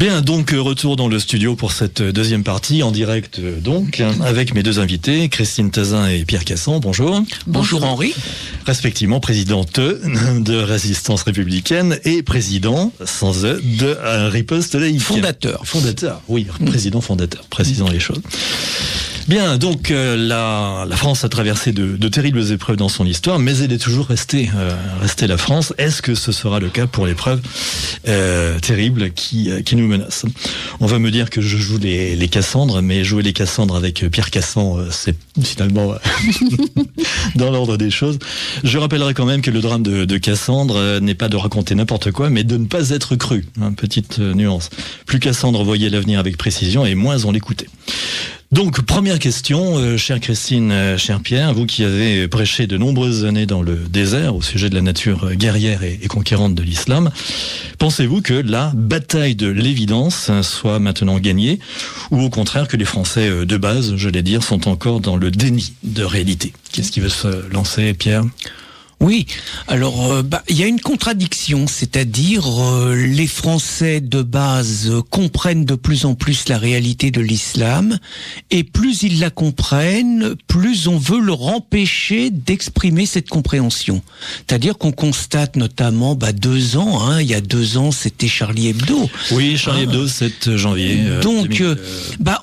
Bien, donc retour dans le studio pour cette deuxième partie, en direct donc, avec mes deux invités, Christine Tazin et Pierre Cassan. Bonjour. Bonjour Henri. Respectivement présidente de Résistance Républicaine et président, sans E, de Riposte Laïque. Fondateur, oui, président fondateur, précisons les choses. Bien, donc la France a traversé de terribles épreuves dans son histoire, mais elle est toujours restée la France. Est-ce que ce sera le cas pour l'épreuve terrible qui nous menace? On va me dire que je joue les Cassandres, mais jouer les Cassandres avec Pierre Cassan, c'est finalement dans l'ordre des choses. Je rappellerai quand même que le drame de Cassandre n'est pas de raconter n'importe quoi, mais de ne pas être cru. Petite nuance. Plus Cassandre voyait l'avenir avec précision et moins on l'écoutait. Donc, première question, chère Christine, cher Pierre, vous qui avez prêché de nombreuses années dans le désert au sujet de la nature guerrière et conquérante de l'islam, pensez-vous que la bataille de l'évidence soit maintenant gagnée, ou au contraire que les Français de base, je l'ai dire, sont encore dans le déni de réalité? Qu'est-ce qui veut se lancer, Pierre ? Oui, alors il y a une contradiction, c'est-à-dire les Français de base comprennent de plus en plus la réalité de l'islam, et plus ils la comprennent, plus on veut leur empêcher d'exprimer cette compréhension. C'est-à-dire qu'on constate notamment 2 ans, il y a 2 ans c'était Charlie Hebdo. Oui, Charlie Hebdo, 7 janvier. Donc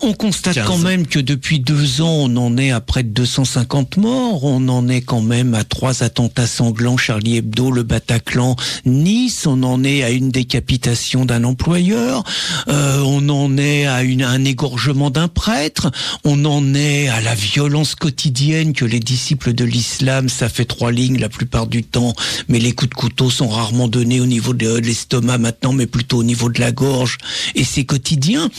on constate 15. quand même que depuis 2 ans on en est à près de 250 morts, on en est quand même à 3 attentats sanglants, Charlie Hebdo, le Bataclan, Nice, on en est à une décapitation d'un employeur, on en est à un égorgement d'un prêtre, on en est à la violence quotidienne que les disciples de l'islam, ça fait 3 lignes la plupart du temps, mais les coups de couteau sont rarement donnés au niveau de l'estomac maintenant, mais plutôt au niveau de la gorge, et c'est quotidien.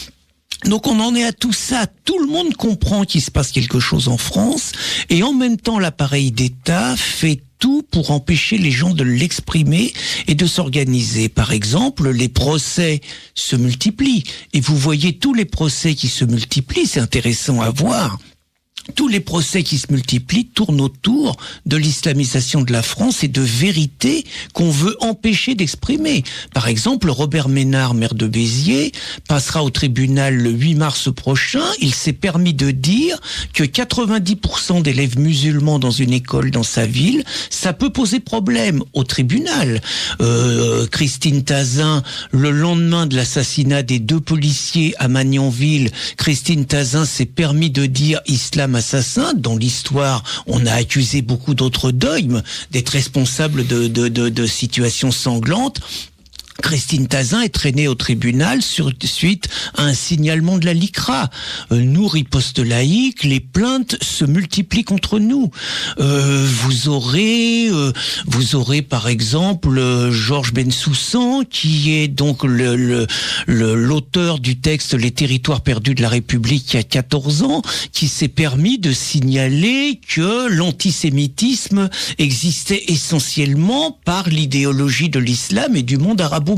Donc on en est à tout ça, tout le monde comprend qu'il se passe quelque chose en France, et en même temps l'appareil d'État fait tout pour empêcher les gens de l'exprimer et de s'organiser. Par exemple, les procès se multiplient, et vous voyez tous les procès qui se multiplient, c'est intéressant à voir. Tous les procès qui se multiplient tournent autour de l'islamisation de la France et de vérités qu'on veut empêcher d'exprimer. Par exemple, Robert Ménard, maire de Béziers, passera au tribunal le 8 mars prochain. Il s'est permis de dire que 90% d'élèves musulmans dans une école dans sa ville, ça peut poser problème au tribunal. Christine Tazin, le lendemain de l'assassinat des 2 policiers à Magnanville, Christine Tazin s'est permis de dire islam assassin. Dans l'histoire, on a accusé beaucoup d'autres dogmes d'être responsables de situations sanglantes. Christine Tazin est traînée au tribunal suite à un signalement de la LICRA. Nous, Riposte Laïque, les plaintes se multiplient contre nous. Vous aurez par exemple Georges Bensoussan, qui est donc l'auteur du texte Les territoires perdus de la République il y a 14 ans, qui s'est permis de signaler que l'antisémitisme existait essentiellement par l'idéologie de l'islam et du monde arabo-musulman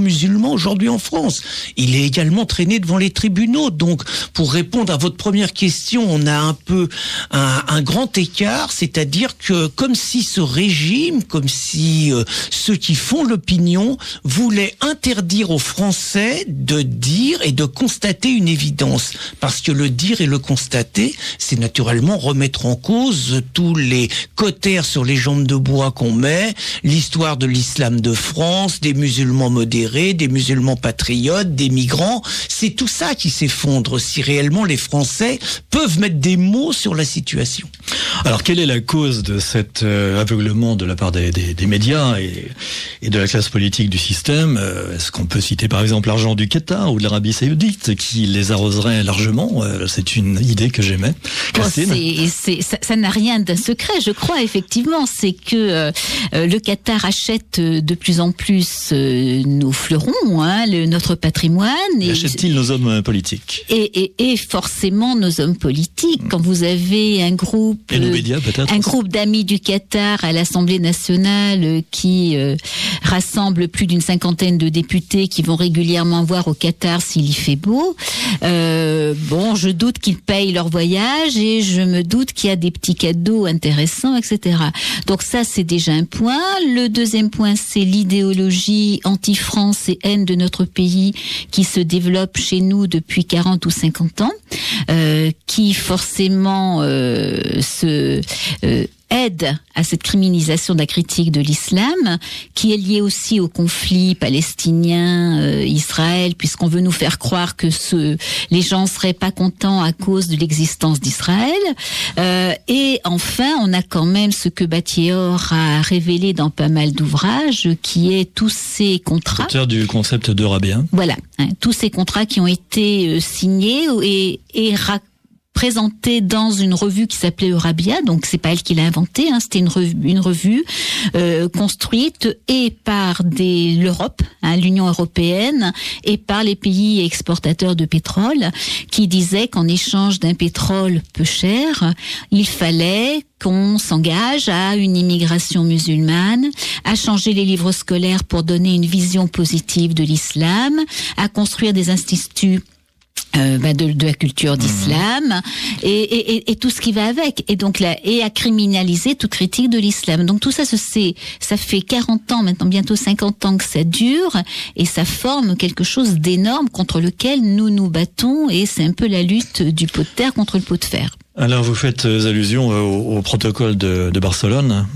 aujourd'hui en France. Il est également traîné devant les tribunaux. Donc, pour répondre à votre première question, on a un peu un grand écart, c'est-à-dire que comme si ce régime, comme si ceux qui font l'opinion voulaient interdire aux Français de dire et de constater une évidence. Parce que le dire et le constater, c'est naturellement remettre en cause tous les cautères sur les jambes de bois qu'on met, l'histoire de l'islam de France, des musulmans modérés, des musulmans patriotes, des migrants. C'est tout ça qui s'effondre si réellement les Français peuvent mettre des mots sur la situation. Alors, quelle est la cause de cet aveuglement de la part des médias et de la classe politique du système? Est-ce qu'on peut citer par exemple l'argent du Qatar ou de l'Arabie Saoudite qui les arroserait largement? C'est une idée que j'aimais. Christine? Ça n'a rien d'un secret, je crois, effectivement. C'est que le Qatar achète de plus en plus nos fleurons, notre patrimoine. Achète-t-il nos hommes politiques? Et forcément nos hommes politiques. Quand vous avez un groupe... Et nos médias, peut-être, un groupe d'amis du Qatar à l'Assemblée nationale qui rassemble plus d'une 50aine de députés qui vont régulièrement voir au Qatar s'il y fait beau. Je doute qu'ils payent leur voyage et je me doute qu'il y a des petits cadeaux intéressants, etc. Donc ça, c'est déjà un point. Le deuxième point, c'est l'idéologie anti-France souffrance et haine de notre pays qui se développe chez nous depuis 40 ou 50 ans, qui forcément aide à cette criminalisation de la critique de l'islam, qui est liée aussi au conflit palestinien-Israël, puisqu'on veut nous faire croire que les gens seraient pas contents à cause de l'existence d'Israël. Et enfin, on a quand même ce que Batior a révélé dans pas mal d'ouvrages, qui est tous ces contrats. L'auteur du concept d'Eurabia. Voilà, tous ces contrats qui ont été signés et présenté dans une revue qui s'appelait Eurabia, donc c'est pas elle qui l'a inventé, c'était une revue construite et par l'Europe, l'Union européenne, et par les pays exportateurs de pétrole, qui disait qu'en échange d'un pétrole peu cher, il fallait qu'on s'engage à une immigration musulmane, à changer les livres scolaires pour donner une vision positive de l'islam, à construire des instituts de la culture d'islam et tout ce qui va avec, et donc et à criminaliser toute critique de l'islam. Donc tout ça, ça fait 40 ans maintenant, bientôt 50 ans que ça dure, et ça forme quelque chose d'énorme contre lequel nous nous battons, et c'est un peu la lutte du pot de terre contre le pot de fer. Alors vous faites allusion au protocole de Barcelone,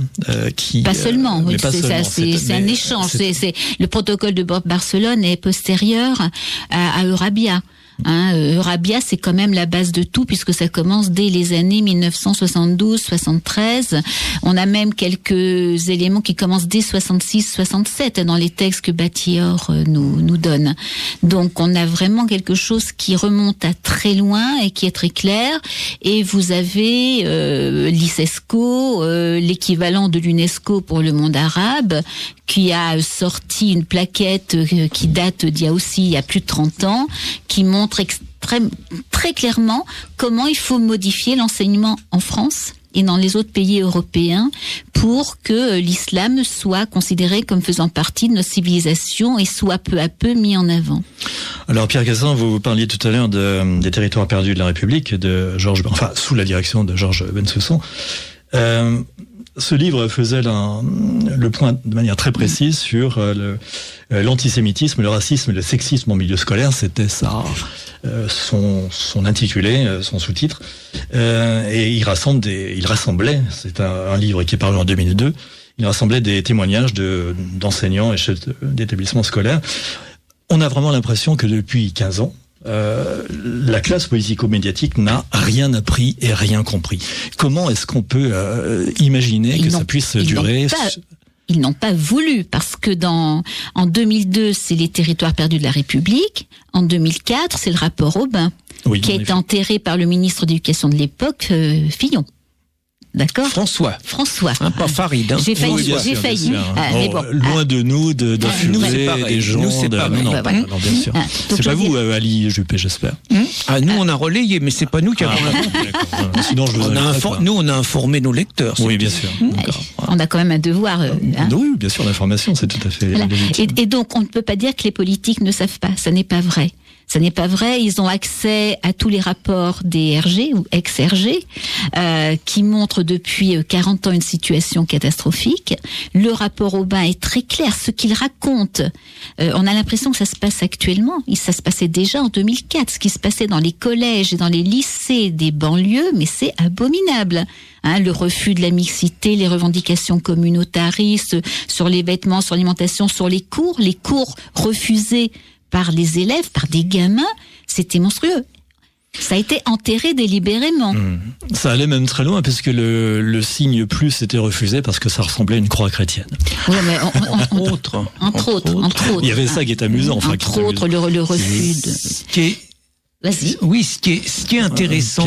qui pas seulement, mais pas seulement, c'est un échange. C'est le protocole de Barcelone est postérieur à Eurabia. Eurabia, c'est quand même la base de tout, puisque ça commence dès les années 1972-73. On a même quelques éléments qui commencent dès 66-67 dans les textes que Batior nous donne. Donc on a vraiment quelque chose qui remonte à très loin et qui est très clair. Et vous avez l'ICESCO, l'équivalent de l'UNESCO pour le monde arabe, qui a sorti une plaquette qui date d'il y a plus de 30 ans, qui montre très clairement comment il faut modifier l'enseignement en France et dans les autres pays européens pour que l'islam soit considéré comme faisant partie de notre civilisation et soit peu à peu mis en avant. Alors Pierre Cassin, vous parliez tout à l'heure des territoires perdus de la République, sous la direction de Georges Bensoussan. Ce livre faisait le point de manière très précise sur l'antisémitisme, le racisme et le sexisme en milieu scolaire. C'était ça, son intitulé, son sous-titre. Et il rassemblait, c'est un livre qui est paru en 2002, il rassemblait des témoignages d'enseignants et chefs d'établissements scolaires. On a vraiment l'impression que depuis 15 ans, la classe politico-médiatique n'a rien appris et rien compris. Comment est-ce qu'on peut imaginer que ça puisse durer? Ils n'ont pas voulu, parce que en 2002, c'est les territoires perdus de la République. En 2004, c'est le rapport Aubin, qui a été enterré par le ministre de l'Éducation de l'époque, Fillon. D'accord. François. Pas Farid. J'ai failli. Mais bon, loin de nous d'infuser les gens. Nous, c'est pas non, bien sûr. C'est pas vous, Ali Juppé, j'espère. Nous, on a relayé, mais c'est pas nous qui avons Sinon, on a informé nos lecteurs. Oui, bien sûr. On a quand même un devoir. Oui, bien sûr, l'information, c'est tout à fait légitime. Et donc, on ne peut pas dire que les politiques ne savent pas. Ça n'est pas vrai. Ça n'est pas vrai. Ils ont accès à tous les rapports des RG ou ex-RG qui montrent depuis 40 ans une situation catastrophique. Le rapport Aubin est très clair. Ce qu'il raconte, on a l'impression que ça se passe actuellement. Ça se passait déjà en 2004. Ce qui se passait dans les collèges et dans les lycées des banlieues, mais c'est abominable. Le refus de la mixité, les revendications communautaristes sur les vêtements, sur l'alimentation, sur les cours refusés par les élèves, par des gamins, c'était monstrueux. Ça a été enterré délibérément. Ça allait même très loin, puisque le signe plus était refusé parce que ça ressemblait à une croix chrétienne. Oui, mais entre autres. Il y avait ça qui est amusant. Entre autres, le refus de... Vas-y. Oui, ce qui est intéressant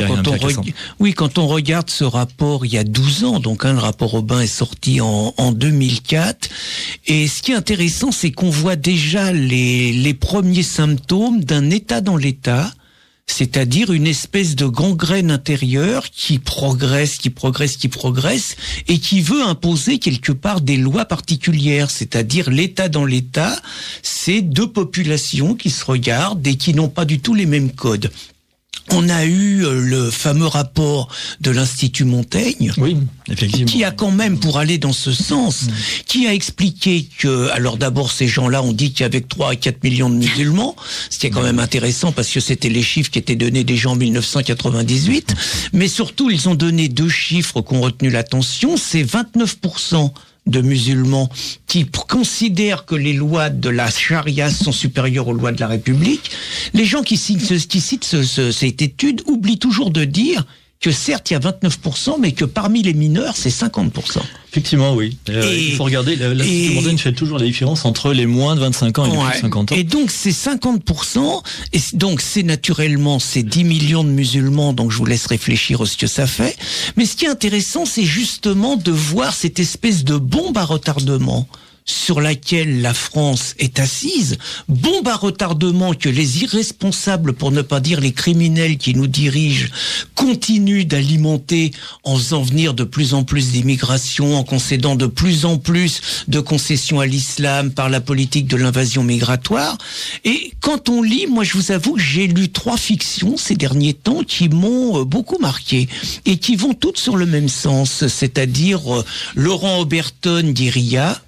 quand on regarde ce rapport il y a 12 ans, donc le rapport Aubin est sorti en 2004, et ce qui est intéressant, c'est qu'on voit déjà les premiers symptômes d'un État dans l'État, c'est-à-dire une espèce de gangrène intérieure qui progresse, et qui veut imposer quelque part des lois particulières, c'est-à-dire l'État dans l'État, c'est deux populations qui se regardent et qui n'ont pas du tout les mêmes codes. On a eu le fameux rapport de l'Institut Montaigne. Oui, effectivement. Qui a quand même, pour aller dans ce sens, qui a expliqué que, alors d'abord, ces gens-là ont dit qu'avec 3 à 4 millions de musulmans, ce qui est quand même intéressant parce que c'était les chiffres qui étaient donnés déjà en 1998, mais surtout, ils ont donné 2 chiffres qui ont retenu l'attention, c'est 29% de musulmans qui considèrent que les lois de la charia sont supérieures aux lois de la République. Les gens qui citent cette étude oublient toujours de dire que certes il y a 29%, mais que parmi les mineurs c'est 50%. Effectivement, oui. Il faut regarder, l'Institut Montaigne fait toujours la différence entre les moins de 25 ans et les plus de 50 ans. Et donc c'est 50%, et donc c'est naturellement c'est 10 millions de musulmans, donc je vous laisse réfléchir à ce que ça fait. Mais ce qui est intéressant, c'est justement de voir cette espèce de bombe à retardement sur laquelle la France est assise, bombe à retardement que les irresponsables, pour ne pas dire les criminels qui nous dirigent, continuent d'alimenter en faisant venir de plus en plus d'immigration, en concédant de plus en plus de concessions à l'islam par la politique de l'invasion migratoire. Et quand on lit, moi je vous avoue que j'ai lu 3 fictions ces derniers temps qui m'ont beaucoup marqué et qui vont toutes sur le même sens, c'est-à-dire Laurent Oberton d'Iria,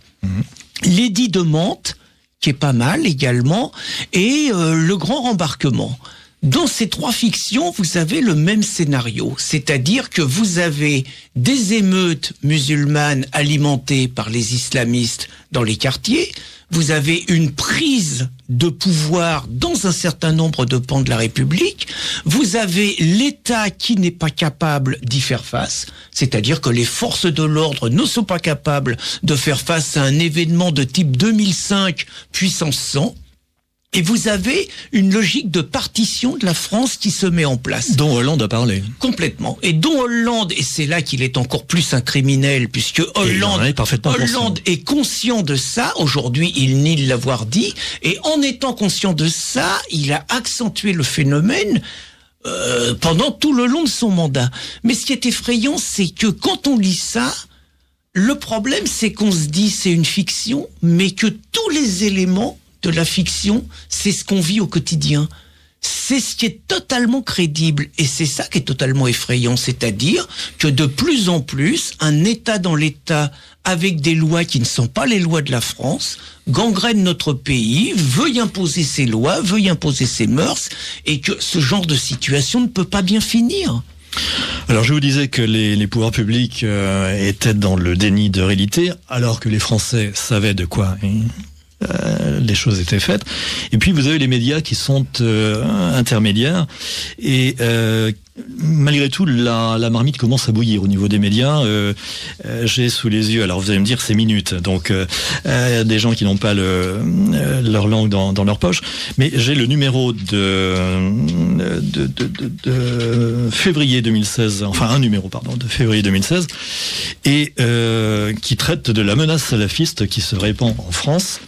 Lady de Mantes, qui est pas mal également, et Le Grand Rembarquement. Dans ces 3 fictions, vous avez le même scénario, c'est-à-dire que vous avez des émeutes musulmanes alimentées par les islamistes dans les quartiers, vous avez une prise de pouvoir dans un certain nombre de pans de la République, vous avez l'État qui n'est pas capable d'y faire face, c'est-à-dire que les forces de l'ordre ne sont pas capables de faire face à un événement de type 2005 puissance 100, et vous avez une logique de partition de la France qui se met en place. Dont Hollande a parlé. Complètement. Et dont Hollande, et c'est là qu'il est encore plus un criminel, puisque Hollande est conscient de ça. Aujourd'hui, il nie l'avoir dit. Et en étant conscient de ça, il a accentué le phénomène pendant tout le long de son mandat. Mais ce qui est effrayant, c'est que quand on lit ça, le problème, c'est qu'on se dit c'est une fiction, mais que tous les éléments de la fiction, c'est ce qu'on vit au quotidien. C'est ce qui est totalement crédible. Et c'est ça qui est totalement effrayant. C'est-à-dire que de plus en plus, un État dans l'État, avec des lois qui ne sont pas les lois de la France, gangrène notre pays, veuille imposer ses lois, veuille imposer ses mœurs, et que ce genre de situation ne peut pas bien finir. Alors je vous disais que les pouvoirs publics étaient dans le déni de réalité, alors que les Français savaient de quoi les choses étaient faites. Et puis vous avez les médias qui sont intermédiaires et malgré tout la marmite commence à bouillir au niveau des médias. J'ai sous les yeux, alors vous allez me dire c'est minutes, donc des gens qui n'ont pas leur langue dans leur poche, mais j'ai le numéro de février 2016, enfin un numéro pardon de février 2016, et qui traite de la menace salafiste qui se répand en France.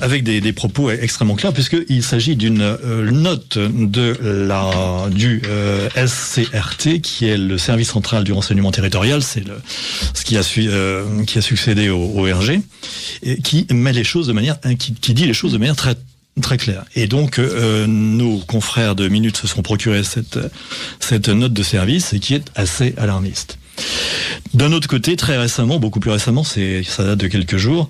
Avec des propos extrêmement clairs, puisqu'il s'agit d'une note du SCRT, qui est le service central du renseignement territorial, c'est ce qui a succédé au RG, et qui met les choses de manière, qui dit les choses de manière très très clair. Et donc, nos confrères de Minutes se sont procurés cette note de service et qui est assez alarmiste. D'un autre côté, très récemment, beaucoup plus récemment, ça date de quelques jours,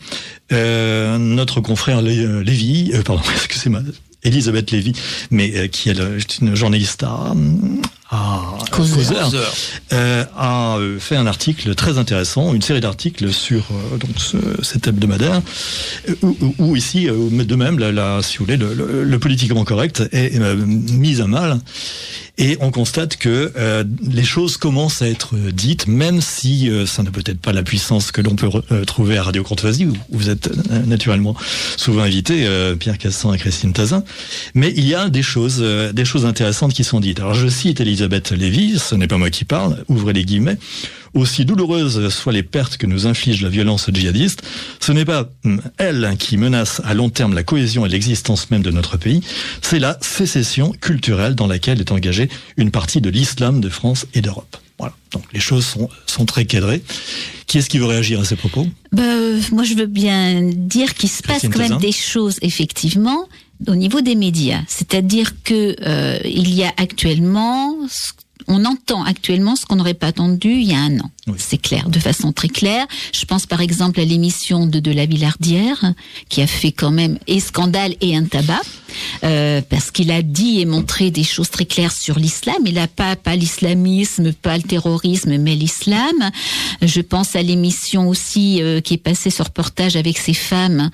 notre confrère Lévy, excusez-moi, Elisabeth Lévy, mais qui est une journaliste à Causeur, a fait un article très intéressant, une série d'articles sur cet hebdomadaire, où ici, de même, si vous voulez, le politiquement correct est mis à mal. Et on constate que les choses commencent à être dites, même si ça n'a peut-être pas la puissance que l'on peut trouver à Radio Courtoisie, où vous êtes naturellement souvent invités, Pierre Cassan et Christine Tazin. Mais il y a des choses intéressantes qui sont dites. Alors je cite Elisabeth Lévy, ce n'est pas moi qui parle, ouvrez les guillemets. Aussi douloureuses soient les pertes que nous inflige la violence djihadiste, ce n'est pas elle qui menace à long terme la cohésion et l'existence même de notre pays, c'est la sécession culturelle dans laquelle est engagée une partie de l'islam de France et d'Europe. Voilà. Donc les choses sont très cadrées. Qui est-ce qui veut réagir à ces propos ? Moi je veux bien dire qu'il se passe quand même des choses, effectivement, au niveau des médias. C'est-à-dire que il y a actuellement, on entend actuellement ce qu'on n'aurait pas entendu il y a un an. Oui. C'est clair, de façon très claire. Je pense par exemple à l'émission de la Villardière, qui a fait quand même et scandale et un tabac, parce qu'il a dit et montré des choses très claires sur l'islam. Il n'a pas l'islamisme, pas le terrorisme, mais l'islam. Je pense à l'émission aussi qui est passée sur reportage avec ces femmes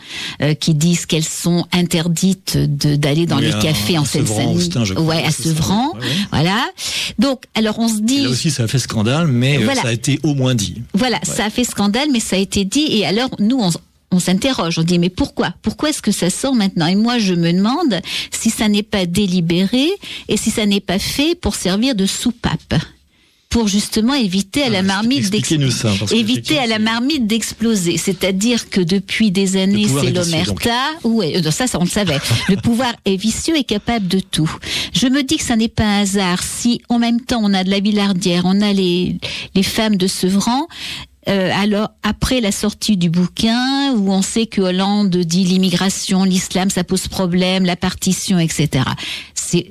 qui disent qu'elles sont interdites d'aller dans les cafés en Seine-Saint-Denis. Ouais, à Sevran. Ouais. Voilà. Donc, alors on se dit. Là aussi, ça a fait scandale, mais voilà. Ça a été au moins dit. Voilà, ça a fait scandale, mais ça a été dit. Et alors, nous, on s'interroge, on dit mais pourquoi est-ce que ça sort maintenant? Et moi je me demande si ça n'est pas délibéré et si ça n'est pas fait pour servir de soupape, pour justement éviter à la marmite d'exploser. C'est-à-dire que depuis des années, c'est l'omerta. Ouais, ça on le savait. Le pouvoir est vicieux et capable de tout. Je me dis que ça n'est pas un hasard si en même temps on a de la Villardière, on a les femmes de Sevran. Alors, après la sortie du bouquin, où on sait que Hollande dit l'immigration, l'islam, ça pose problème, la partition, etc. Il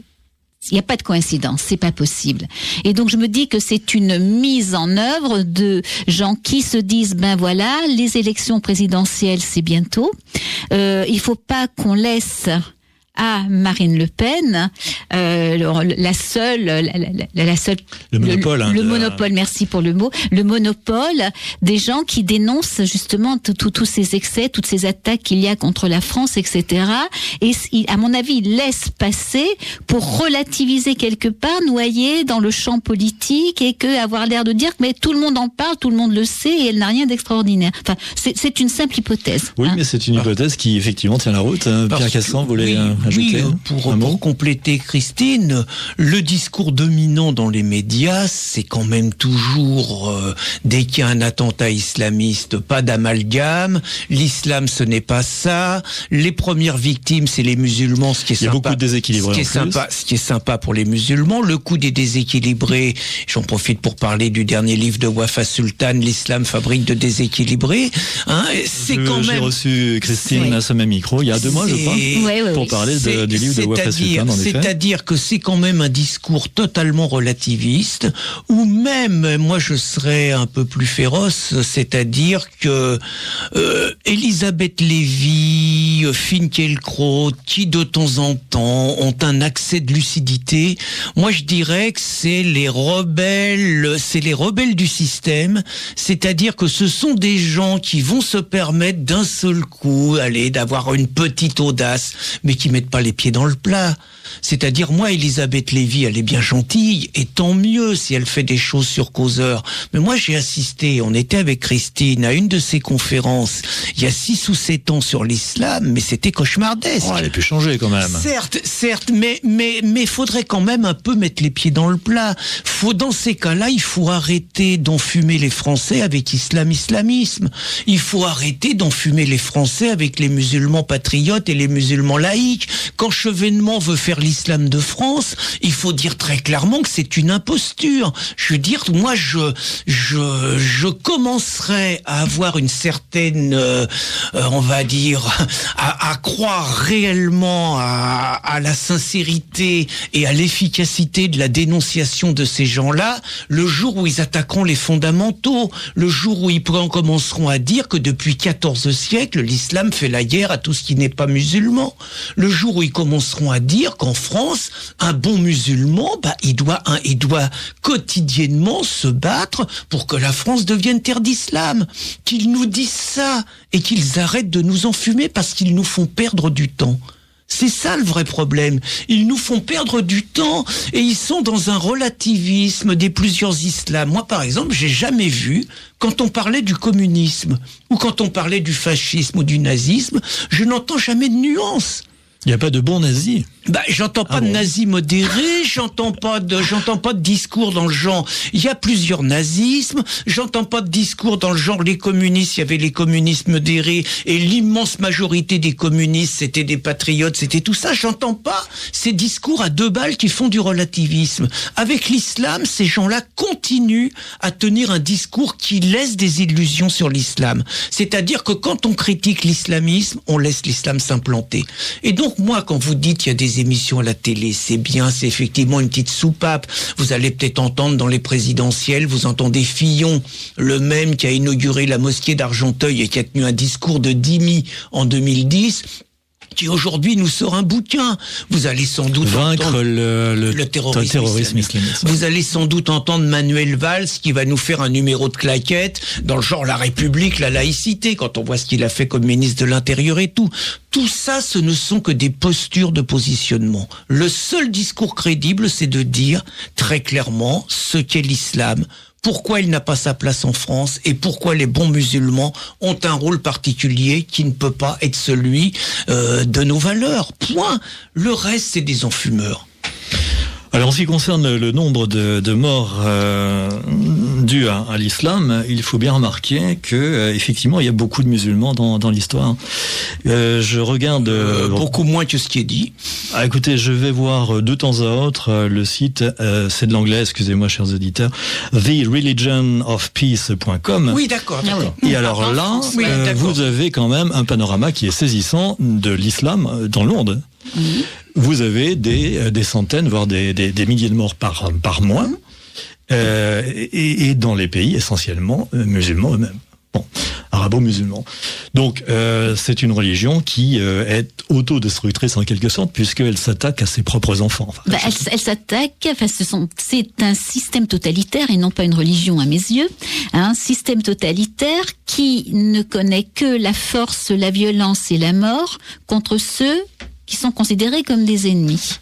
n'y a pas de coïncidence, c'est pas possible. Et donc, je me dis que c'est une mise en œuvre de gens qui se disent, ben voilà, les élections présidentielles, c'est bientôt. Il faut pas qu'on laisse à Marine Le Pen, la seule, le monopole, le monopole, merci pour le mot, le monopole des gens qui dénoncent justement tous ces excès, toutes ces attaques qu'il y a contre la France, etc. Et à mon avis, il laisse passer pour relativiser quelque part, noyer dans le champ politique et avoir l'air de dire que mais tout le monde en parle, tout le monde le sait et elle n'a rien d'extraordinaire. Enfin, c'est une simple hypothèse. Oui, mais c'est une hypothèse qui effectivement tient la route. Pierre Cassant voulait ajouter pour compléter Christine, le discours dominant dans les médias, c'est quand même toujours dès qu'il y a un attentat islamiste, pas d'amalgame, l'islam ce n'est pas ça, les premières victimes c'est les musulmans, ce qui est sympa. Il y a beaucoup de déséquilibrés. Ce qui est sympa pour les musulmans, le coup des déséquilibrés, j'en profite pour parler du dernier livre de Wafa Sultan, l'islam fabrique de déséquilibrés. J'ai reçu Christine à ce même micro il y a 2 mois, je crois, pour parler du livre de Wafa Sultan, en effet. C'est-à-dire que c'est quand même un discours totalement relativiste, ou même, moi je serais un peu plus féroce, c'est-à-dire que Elisabeth Lévy, Finkielkraut, qui de temps en temps ont un accès de lucidité, moi je dirais que c'est les rebelles du système, c'est-à-dire que ce sont des gens qui vont se permettre d'un seul coup, d'avoir une petite audace, mais qui mettent pas les pieds dans le plat. C'est-à-dire, moi, Elisabeth Lévy, elle est bien gentille, et tant mieux si elle fait des choses sur Causeur. Mais moi, j'ai assisté, on était avec Christine, à une de ses conférences, il y a 6 ou 7 ans sur l'islam, mais c'était cauchemardesque. Oh, elle a pu changer quand même. Certes, mais faudrait quand même un peu mettre les pieds dans le plat. Dans ces cas-là, il faut arrêter d'enfumer les Français avec islamisme. Il faut arrêter d'enfumer les Français avec les musulmans patriotes et les musulmans laïcs. Quand Chevènement veut faire l'islam de France, il faut dire très clairement que c'est une imposture. Je veux dire, moi, je commencerai à avoir une certaine, on va dire, à croire réellement à la sincérité et à l'efficacité de la dénonciation de ces gens-là, le jour où ils attaqueront les fondamentaux, le jour où ils commenceront à dire que depuis 14 siècles, l'islam fait la guerre à tout ce qui n'est pas musulman. Le jour où ils commenceront à dire qu'en France, un bon musulman, il doit quotidiennement se battre pour que la France devienne terre d'islam. Qu'ils nous disent ça et qu'ils arrêtent de nous enfumer parce qu'ils nous font perdre du temps. C'est ça le vrai problème. Ils nous font perdre du temps et ils sont dans un relativisme des plusieurs islams. Moi, par exemple, j'ai jamais vu, quand on parlait du communisme ou quand on parlait du fascisme ou du nazisme, je n'entends jamais de nuance. Il n'y a pas de bons nazis. J'entends pas de nazis modérés, j'entends pas de discours dans le genre, il y a plusieurs nazismes, j'entends pas de discours dans le genre, les communistes, il y avait les communistes modérés, et l'immense majorité des communistes, c'était des patriotes, c'était tout ça, j'entends pas ces discours à 2 balles qui font du relativisme. Avec l'islam, ces gens-là continuent à tenir un discours qui laisse des illusions sur l'islam. C'est-à-dire que quand on critique l'islamisme, on laisse l'islam s'implanter. Et donc, pour moi, quand vous dites qu'il y a des émissions à la télé, c'est bien, c'est effectivement une petite soupape. Vous allez peut-être entendre dans les présidentielles, vous entendez Fillon, le même qui a inauguré la mosquée d'Argenteuil et qui a tenu un discours de Dimi en 2010, qui aujourd'hui nous sort un bouquin. Vous allez sans doute vaincre le terrorisme islamiste. Vous allez sans doute entendre Manuel Valls qui va nous faire un numéro de claquette dans le genre la République, la laïcité, quand on voit ce qu'il a fait comme ministre de l'Intérieur et tout. Tout ça, ce ne sont que des postures de positionnement. Le seul discours crédible, c'est de dire très clairement ce qu'est l'islam, pourquoi il n'a pas sa place en France et pourquoi les bons musulmans ont un rôle particulier qui ne peut pas être celui de nos valeurs. Point. Le reste, c'est des enfumeurs. Alors, en ce qui concerne le nombre de morts dus à l'islam, il faut bien remarquer que effectivement, il y a beaucoup de musulmans dans l'histoire. Je regarde beaucoup moins que ce qui est dit. Écoutez, je vais voir de temps à autre le site, c'est de l'anglais, excusez-moi, chers auditeurs, thereligionofpeace.com. Oui, d'accord. Et alors là, vous avez quand même un panorama qui est saisissant de l'islam dans le monde. Vous avez des centaines, voire des milliers de morts par mois, et dans les pays essentiellement musulmans eux-mêmes. Bon, arabo-musulmans. Donc, c'est une religion qui est autodestructrice en quelque sorte, puisqu'elle s'attaque à ses propres enfants. Enfin, elle s'attaque, c'est un système totalitaire et non pas une religion à mes yeux. Un système totalitaire qui ne connaît que la force, la violence et la mort contre ceux qui sont considérés comme des ennemis.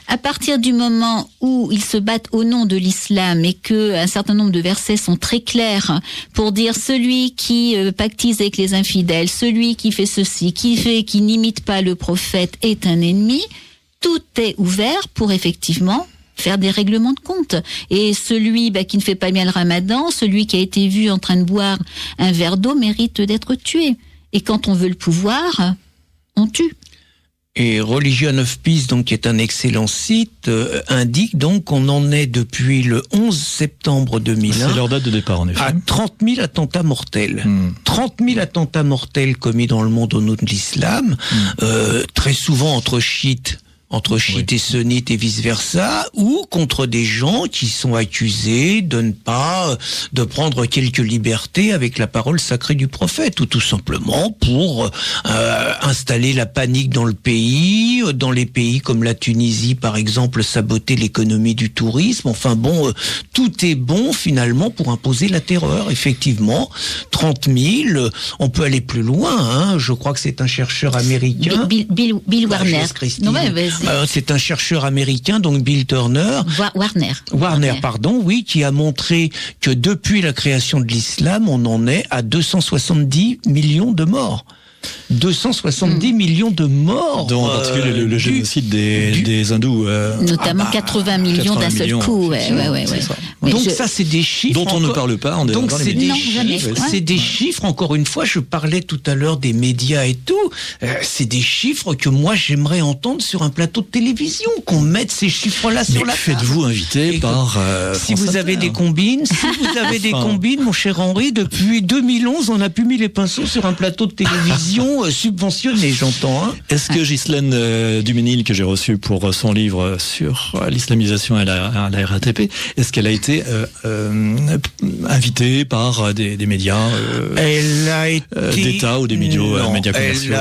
À partir du moment où ils se battent au nom de l'islam et que un certain nombre de versets sont très clairs pour dire celui qui pactise avec les infidèles, celui qui fait ceci, qui n'imite pas le prophète est un ennemi, tout est ouvert pour effectivement faire des règlements de compte. Et celui qui ne fait pas bien le ramadan, celui qui a été vu en train de boire un verre d'eau mérite d'être tué. Et quand on veut le pouvoir, on tue. Et Religion of Peace, donc, qui est un excellent site, indique donc qu'on en est depuis le 11 septembre 2001. C'est leur date de départ, en effet. À 30 000 attentats mortels. 30 000 attentats mortels commis dans le monde au nom de l'islam, très souvent entre chiites et sunnites et vice-versa, ou contre des gens qui sont accusés de prendre quelques libertés avec la parole sacrée du prophète, ou tout simplement pour installer la panique dans le pays, dans les pays comme la Tunisie par exemple, saboter l'économie du tourisme. Enfin bon, tout est bon finalement pour imposer la terreur. Effectivement, 30 000, on peut aller plus loin, hein. Je crois que c'est un chercheur américain. Bill Warner. C'est un chercheur américain, donc Bill Turner. Warner, pardon, oui, qui a montré que depuis la création de l'islam, on en est à 270 millions de morts. 270 millions de morts. Dont en particulier le génocide des hindous. Notamment 80 millions d'un seul coup. Ouais. Donc ça, c'est des chiffres dont on ne parle pas. Donc c'est des chiffres. C'est des chiffres. Encore une fois, je parlais tout à l'heure des médias et tout. C'est des chiffres que moi j'aimerais entendre sur un plateau de télévision. Qu'on mette ces chiffres-là sur la table. Faites-vous inviter par. Si vous avez des combines, mon cher Henri, depuis 2011, on n'a plus mis les pinceaux sur un plateau de télévision subventionné, j'entends. Hein. Est-ce que Ghislaine Duménil, que j'ai reçue pour son livre sur l'islamisation à la RATP, est-ce qu'elle a été invitée par des médias elle a été... d'État ou des médias commerciaux?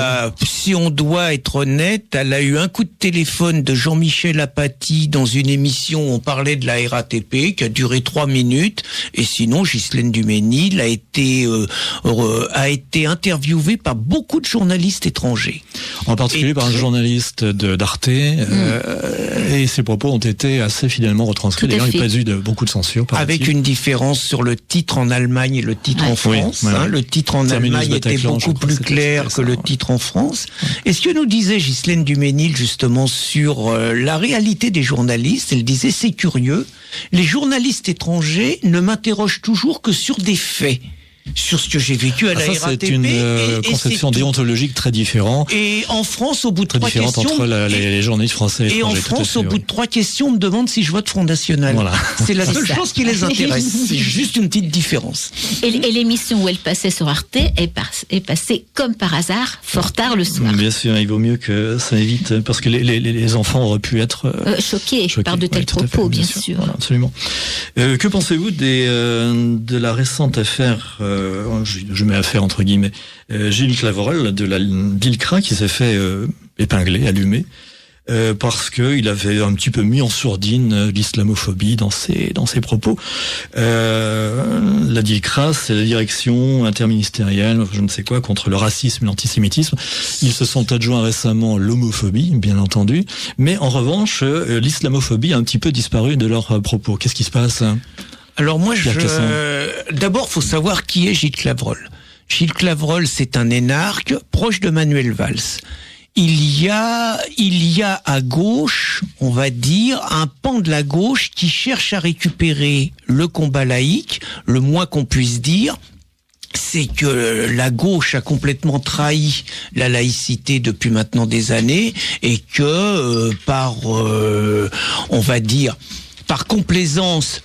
Si on doit être honnête, elle a eu un coup de téléphone de Jean-Michel Apathy dans une émission où on parlait de la RATP qui a duré 3 minutes, et sinon Ghislaine Duménil a été interviewée par beaucoup de journalistes étrangers. En particulier par un journaliste d'Arte, et ses propos ont été assez fidèlement retranscrits. D'ailleurs, il n'y a pas eu beaucoup de censure. Avec une différence sur le titre en Allemagne et le titre en France. Le titre en Allemagne était beaucoup plus clair que le titre en France. Et ce que nous disait Ghislaine Duménil justement sur la réalité des journalistes, elle disait, c'est curieux, les journalistes étrangers ne m'interrogent toujours que sur des faits. sur ce que j'ai vécu à la RATP. C'est une conception déontologique très différente. Et en France, au bout de 3 questions... entre les journalistes français et en France, au bout de 3 questions, on me demande si je vote Front National. Voilà. C'est la seule chose qui les intéresse. C'est juste une petite différence. Et l'émission où elle passait sur Arte est passée comme par hasard, fort tard le soir. Bien sûr, il vaut mieux que ça évite, parce que les enfants auraient pu être choqués par de tels propos, bien sûr. Voilà, absolument. Que pensez-vous de la récente affaire, je mets affaire entre guillemets, Gilles Clavreul de la DILCRA qui s'est fait épingler, allumer, parce qu'il avait un petit peu mis en sourdine l'islamophobie dans ses propos. La DILCRA, c'est la direction interministérielle, je ne sais quoi, contre le racisme et l'antisémitisme. Ils se sont adjoints récemment l'homophobie, bien entendu, mais en revanche, l'islamophobie a un petit peu disparu de leurs propos. Qu'est-ce qui se passe ? Alors moi, d'abord, faut savoir qui est Gilles Clavreul. Gilles Clavreul, c'est un énarque proche de Manuel Valls. Il y a à gauche, on va dire, un pan de la gauche qui cherche à récupérer le combat laïque. Le moins qu'on puisse dire, c'est que la gauche a complètement trahi la laïcité depuis maintenant des années et que on va dire, par complaisance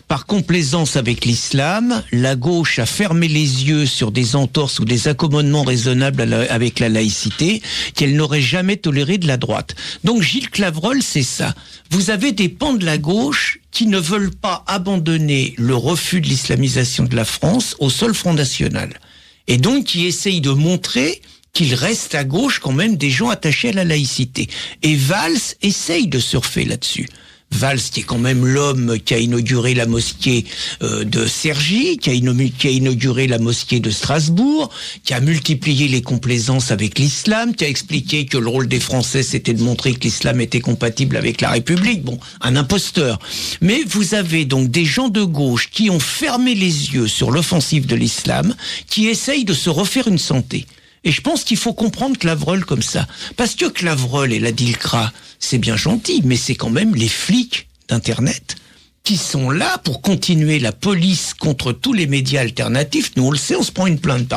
avec l'islam, la gauche a fermé les yeux sur des entorses ou des accommodements raisonnables avec la laïcité qu'elle n'aurait jamais toléré de la droite. Donc Gilles Clavreul, c'est ça. Vous avez des pans de la gauche qui ne veulent pas abandonner le refus de l'islamisation de la France au seul Front National. Et donc qui essayent de montrer qu'il reste à gauche quand même des gens attachés à la laïcité. Et Valls essaye de surfer là-dessus. Valls, qui est quand même l'homme qui a inauguré la mosquée de Cergy, qui a inauguré la mosquée de Strasbourg, qui a multiplié les complaisances avec l'islam, qui a expliqué que le rôle des Français, c'était de montrer que l'islam était compatible avec la République. Bon, un imposteur. Mais vous avez donc des gens de gauche qui ont fermé les yeux sur l'offensive de l'islam, qui essayent de se refaire une santé. Et je pense qu'il faut comprendre Clavreul comme ça. Parce que Clavreul et la DILCRA, c'est bien gentil, mais c'est quand même les flics d'Internet qui sont là pour continuer la police contre tous les médias alternatifs. Nous, on le sait, on se prend une plainte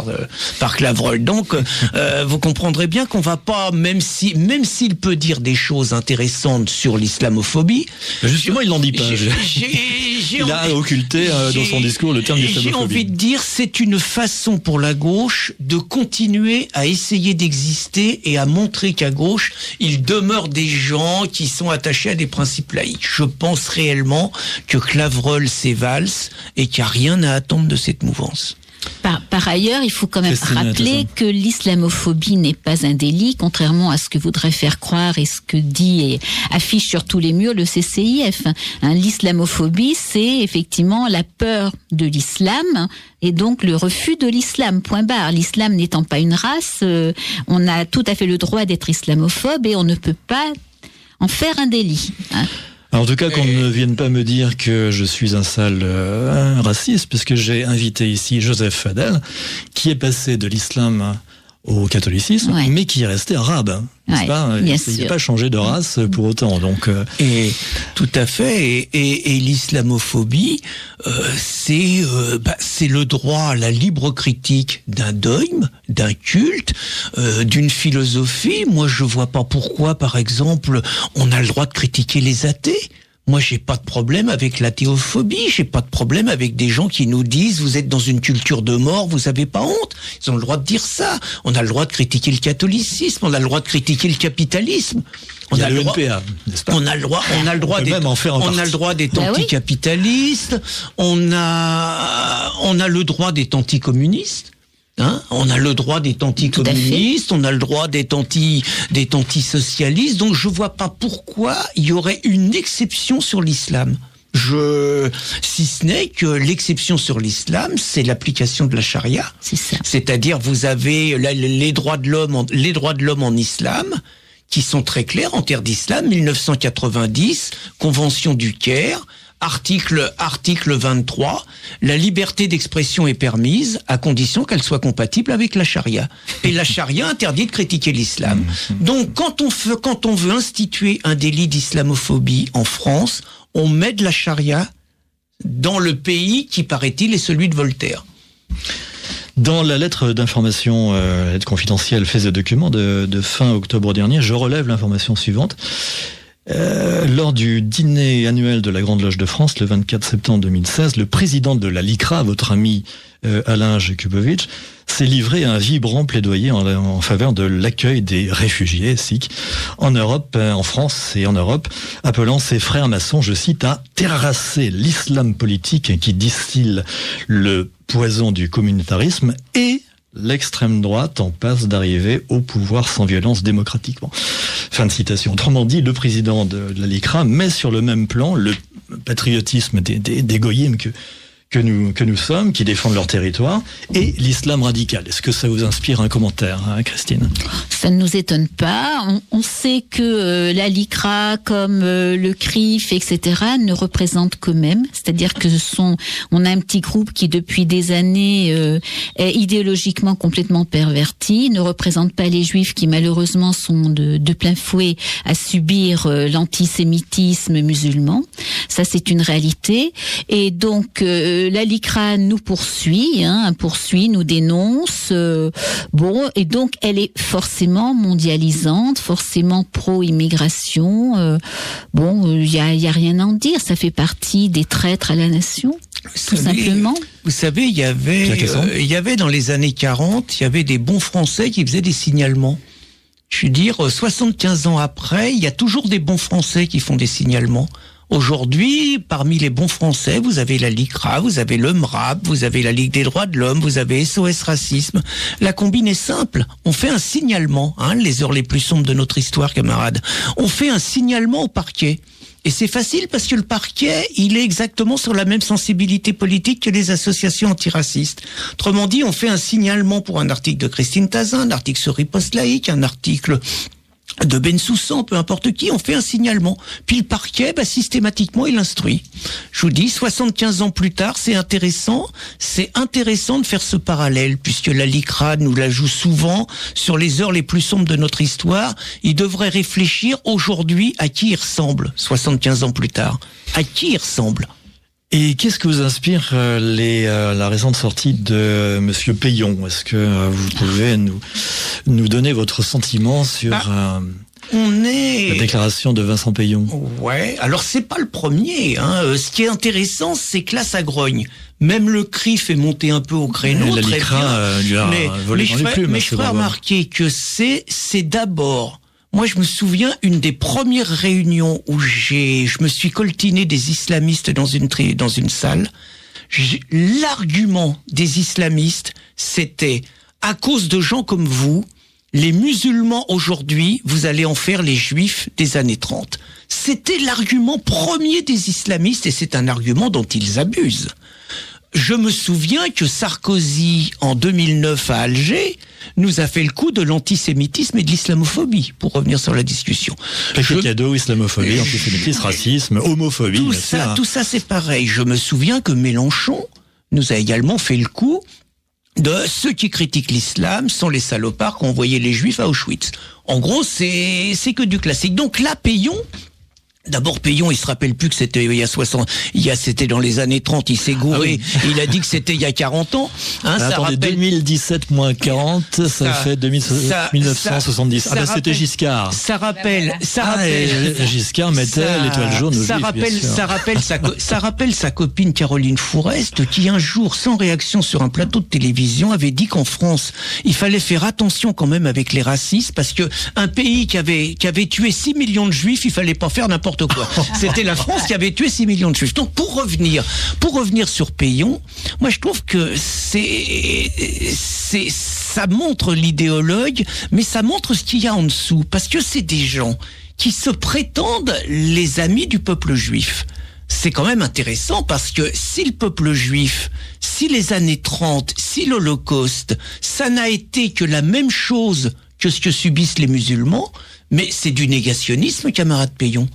par Clavreul. Donc, vous comprendrez bien qu'on va pas, même s'il peut dire des choses intéressantes sur l'islamophobie. Justement, il n'en dit pas. Il a occulté dans son discours le terme d'islamophobie. J'ai envie de dire, c'est une façon pour la gauche de continuer à essayer d'exister et à montrer qu'à gauche, il demeure des gens qui sont attachés à des principes laïques. Je pense réellement que Clavreul, c'est Valls et qu'il n'y a rien à attendre de cette mouvance. Par ailleurs, il faut quand même rappeler que l'islamophobie n'est pas un délit, contrairement à ce que voudrait faire croire et ce que dit et affiche sur tous les murs le CCIF. L'islamophobie, c'est effectivement la peur de l'islam et donc le refus de l'islam, point barre. L'islam n'étant pas une race, on a tout à fait le droit d'être islamophobe et on ne peut pas en faire un délit. En tout cas, qu'on ne vienne pas me dire que je suis un sale raciste, puisque j'ai invité ici Joseph Fadel, qui est passé de l'islam au catholicisme, mais qui est resté arabe, n'est-ce pas ? Il n'a pas changé de race pour autant. Donc, Et tout à fait. Et l'islamophobie, c'est le droit à la libre critique d'un dogme, d'un culte, d'une philosophie. Moi, je vois pas pourquoi, par exemple, on a le droit de critiquer les athées. Moi, j'ai pas de problème avec l'athéophobie, j'ai pas de problème avec des gens qui nous disent vous êtes dans une culture de mort, vous avez pas honte. Ils ont le droit de dire ça. On a le droit de critiquer le catholicisme, on a le droit de critiquer le capitalisme. On a le NPA, n'est-ce pas ? On a le droit d'être anticapitaliste, on a le droit d'être anticommuniste. On a le droit d'être anticommuniste, on a le droit d'être antisocialiste, donc je vois pas pourquoi il y aurait une exception sur l'islam. Si ce n'est que l'exception sur l'islam, c'est l'application de la charia. C'est ça. C'est-à-dire, vous avez les droits de l'homme en islam, qui sont très clairs en terre d'islam, 1990, Convention du Caire, article 23, la liberté d'expression est permise à condition qu'elle soit compatible avec la charia. Et la charia interdit de critiquer l'islam. Donc quand on veut instituer un délit d'islamophobie en France, on met de la charia dans le pays qui, paraît-il, est celui de Voltaire. Dans la lettre d'information, lettre confidentielle, faits et documents de fin octobre dernier, je relève l'information suivante. Lors du dîner annuel de la Grande Loge de France, le 24 septembre 2016, le président de la LICRA, votre ami Alain Jakubowicz, s'est livré à un vibrant plaidoyer en faveur de l'accueil des réfugiés sikhs en Europe, en France et en Europe, appelant ses frères maçons, je cite, à terrasser l'islam politique qui distille le poison du communautarisme et l'extrême droite en passe d'arriver au pouvoir sans violence démocratique. Bon. Fin de citation. Autrement dit, le président de la LICRA met sur le même plan le patriotisme des goyim que nous sommes, qui défendent leur territoire, et l'islam radical. Est-ce que ça vous inspire un commentaire, hein, Christine ? Ça ne nous étonne pas. On sait que la LICRA, comme le CRIF, etc., ne représentent qu'eux-mêmes. C'est-à-dire que on a un petit groupe qui, depuis des années, est idéologiquement complètement perverti, ne représente pas les Juifs qui, malheureusement, sont de plein fouet à subir l'antisémitisme musulman. Ça, c'est une réalité. Et donc, la LICRA nous poursuit, nous dénonce. Et donc elle est forcément mondialisante, forcément pro-immigration. Il y a rien à en dire. Ça fait partie des traîtres à la nation, tout simplement. Vous savez, il y avait dans les années 40, il y avait des bons Français qui faisaient des signalements. Je veux dire, 75 ans après, il y a toujours des bons Français qui font des signalements. Aujourd'hui, parmi les bons Français, vous avez la LICRA, vous avez le MRAP, vous avez la Ligue des droits de l'homme, vous avez SOS Racisme. La combine est simple. On fait un signalement, les heures les plus sombres de notre histoire, camarades. On fait un signalement au parquet. Et c'est facile parce que le parquet, il est exactement sur la même sensibilité politique que les associations antiracistes. Autrement dit, on fait un signalement pour un article de Christine Tazin, un article sur Riposte Laïque, un article de Bensoussan, peu importe qui, on fait un signalement. Puis le parquet, systématiquement, il instruit. Je vous dis, 75 ans plus tard, c'est intéressant de faire ce parallèle, puisque la LICRA nous la joue souvent sur les heures les plus sombres de notre histoire. Il devrait réfléchir aujourd'hui à qui il ressemble, 75 ans plus tard. À qui il ressemble. Et qu'est-ce que vous inspire la récente sortie de Monsieur Payon ? Est-ce que vous pouvez nous donner votre sentiment sur la déclaration de Vincent Payon ? Ouais, alors c'est pas le premier. Ce qui est intéressant, c'est que là, ça grogne. Même le CRIF est monté un peu au créneau. La LICRA lui a volé dans les plumes. Mais je ferai remarquer que c'est d'abord... Moi, je me souviens, une des premières réunions où je me suis coltiné des islamistes dans une salle. L'argument des islamistes, c'était à cause de gens comme vous, les musulmans aujourd'hui, vous allez en faire les juifs des années 30. C'était l'argument premier des islamistes et c'est un argument dont ils abusent. Je me souviens que Sarkozy, en 2009 à Alger, nous a fait le coup de l'antisémitisme et de l'islamophobie, pour revenir sur la discussion. Cadeau, islamophobie, antisémitisme, racisme, homophobie. Tout ça, c'est pareil. Je me souviens que Mélenchon nous a également fait le coup de ceux qui critiquent l'islam sont les salopards qui ont envoyé les juifs à Auschwitz. En gros, c'est que du classique. Donc là, Payon... D'abord, Payon, il se rappelle plus que c'était c'était dans les années 30, il s'est gouré. Ah oui. Il a dit que c'était il y a 40 ans. Ça rappelle 2017 moins 40, ça fait 1970. C'était Giscard. Ça rappelle. Giscard mettait l'étoile jaune aux juifs, ça rappelle sa copine Caroline Fourest, qui un jour, sans réaction sur un plateau de télévision, avait dit qu'en France, il fallait faire attention quand même avec les racistes, parce que un pays qui avait tué 6 millions de juifs, il fallait pas faire n'importe quoi. C'était la France qui avait tué 6 millions de juifs. Donc pour revenir sur Payon, moi je trouve que ça montre l'idéologue, mais ça montre ce qu'il y a en dessous, parce que c'est des gens qui se prétendent les amis du peuple juif. C'est quand même intéressant parce que si le peuple juif, si les années 30, si l'Holocauste, ça n'a été que la même chose que ce que subissent les musulmans, mais c'est du négationnisme, camarade Payon.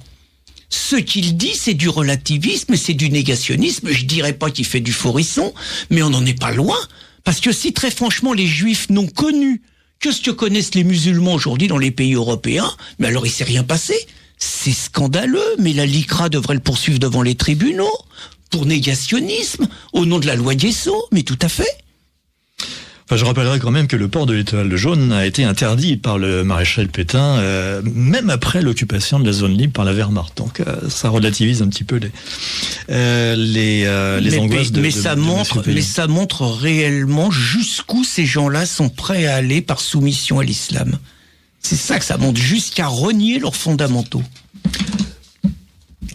Ce qu'il dit, c'est du relativisme, c'est du négationnisme. Je dirais pas qu'il fait du faurisson, mais on n'en est pas loin. Parce que si très franchement les juifs n'ont connu que ce que connaissent les musulmans aujourd'hui dans les pays européens, mais alors il s'est rien passé. C'est scandaleux, mais la LICRA devrait le poursuivre devant les tribunaux pour négationnisme, au nom de la loi Guesso, mais tout à fait. Enfin, je rappellerai quand même que le port de l'étoile jaune a été interdit par le maréchal Pétain, même après l'occupation de la zone libre par la Wehrmacht. Donc ça relativise un petit peu les angoisses de mais ça montre réellement jusqu'où ces gens-là sont prêts à aller par soumission à l'islam. C'est ça que ça montre, jusqu'à renier leurs fondamentaux.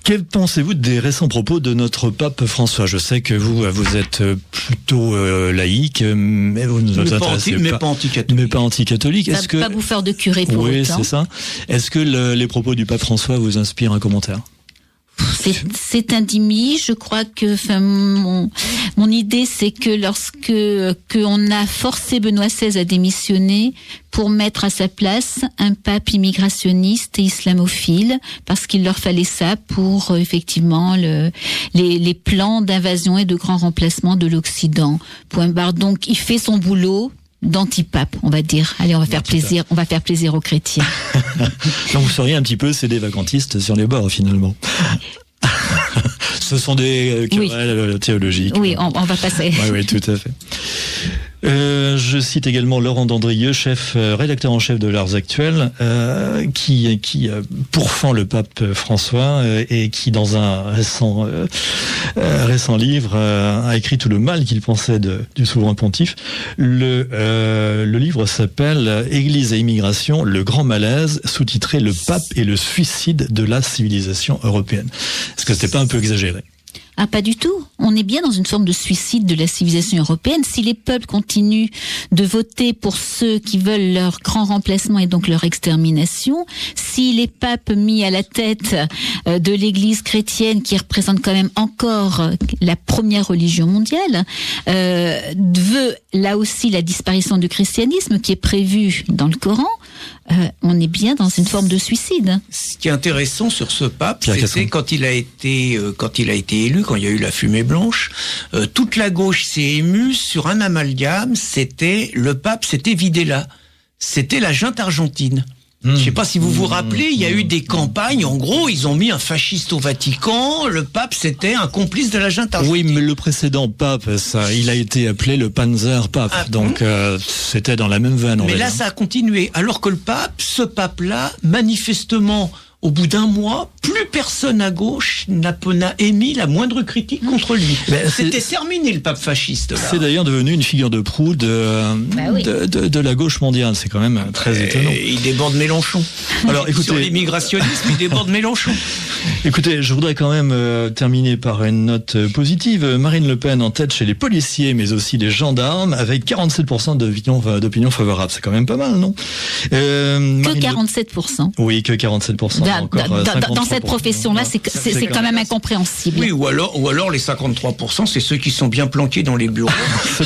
Que pensez-vous des récents propos de notre pape François ? Je sais que vous êtes plutôt laïque, mais vous nous intéressez pas anti-catholique. Mais pas anti-catholique. Est-ce que... Pas vous faire de curé pour oui, autant. Oui, c'est ça. Est-ce que les propos du pape François vous inspirent un commentaire ? C'est indémis. Je crois que, mon idée, c'est que lorsque on a forcé Benoît XVI à démissionner pour mettre à sa place un pape immigrationniste et islamophile, parce qu'il leur fallait ça pour effectivement les plans d'invasion et de grand remplacement de l'Occident. Point barre. Donc, il fait son boulot d'antipape, on va dire. Allez, on va faire plaisir aux chrétiens. Donc vous seriez un petit peu cédé-vacantiste sur les bords, finalement. Ce sont des querelles théologiques. Oui, on va passer. Oui, tout à fait. Je cite également Laurent Dandrieux, rédacteur en chef de l'Ars Actuel, qui pourfend le pape François et qui, dans un récent livre, a écrit tout le mal qu'il pensait du souverain pontife. Le livre s'appelle Église et immigration, le grand malaise, sous-titré Le pape et le suicide de la civilisation européenne. Est-ce que c'était pas un peu exagéré ? Ah, pas du tout. On est bien dans une forme de suicide de la civilisation européenne. Si les peuples continuent de voter pour ceux qui veulent leur grand remplacement et donc leur extermination, si les papes mis à la tête de l'Église chrétienne, qui représente quand même encore la première religion mondiale, veut là aussi la disparition du christianisme qui est prévue dans le Coran, on est bien dans une forme de suicide. Ce qui est intéressant sur ce pape, c'était quand il a été élu, quand il y a eu la fumée blanche, toute la gauche s'est émue sur un amalgame. Le pape s'était vidé là. C'était la junte argentine. Je ne sais pas si vous vous rappelez, il y a eu des campagnes, en gros, ils ont mis un fasciste au Vatican, le pape c'était un complice de la junte argentine. Oui, mais le précédent pape, il a été appelé le Panzer pape, donc c'était dans la même veine. Mais là, ça a continué, alors que ce pape-là, manifestement, au bout d'un mois, plus personne à gauche n'a émis la moindre critique contre lui. C'était terminé, le pape fasciste. Là. C'est d'ailleurs devenu une figure de proue de la gauche mondiale. C'est quand même très étonnant. Il déborde Mélenchon. Alors, écoutez, sur l'immigrationnisme, il déborde Mélenchon. Écoutez, je voudrais quand même terminer par une note positive. Marine Le Pen en tête chez les policiers, mais aussi les gendarmes, avec 47% d'opinion favorable. C'est quand même pas mal, non ? Que 47%. Oui, que 47%. Dans cette profession-là, c'est quand même incompréhensible. Oui, ou alors les 53%, c'est ceux qui sont bien planqués dans les bureaux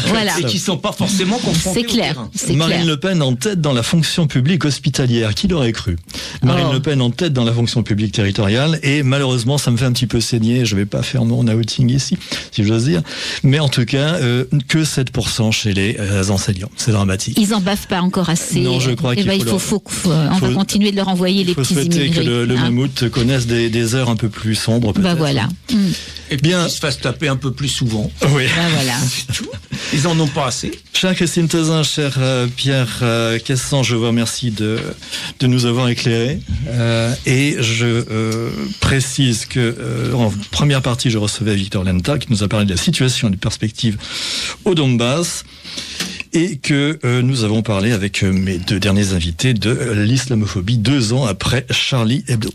voilà. et qui ne sont pas forcément confrontés. C'est clair. Marine Le Pen en tête dans la fonction publique hospitalière. Qui l'aurait cru ? Marine Le Pen en tête dans la fonction publique territoriale. Et malheureusement, ça me fait un petit peu saigner. Je ne vais pas faire mon outing ici, si j'ose dire. Mais en tout cas, que 7% chez les enseignants. C'est dramatique. Ils n'en bavent pas encore assez. Non, je crois qu'il on va continuer de leur envoyer les petits immigrés. Le mammouth connaisse des heures un peu Pierre sombre peut-être. Bah voilà. Et bien, ils se fassent taper un peu plus souvent. Oui. Bah voilà. Ils en ont pas assez. Chère Christine Tauzin, cher Pierre Cassan, je vous remercie de nous avoir éclairés. Et je précise que en première partie, je recevais Victor Lenta qui nous a parlé de la situation et des perspectives au Donbass. Et que nous avons parlé avec mes deux derniers invités de l'islamophobie 2 ans après Charlie Hebdo.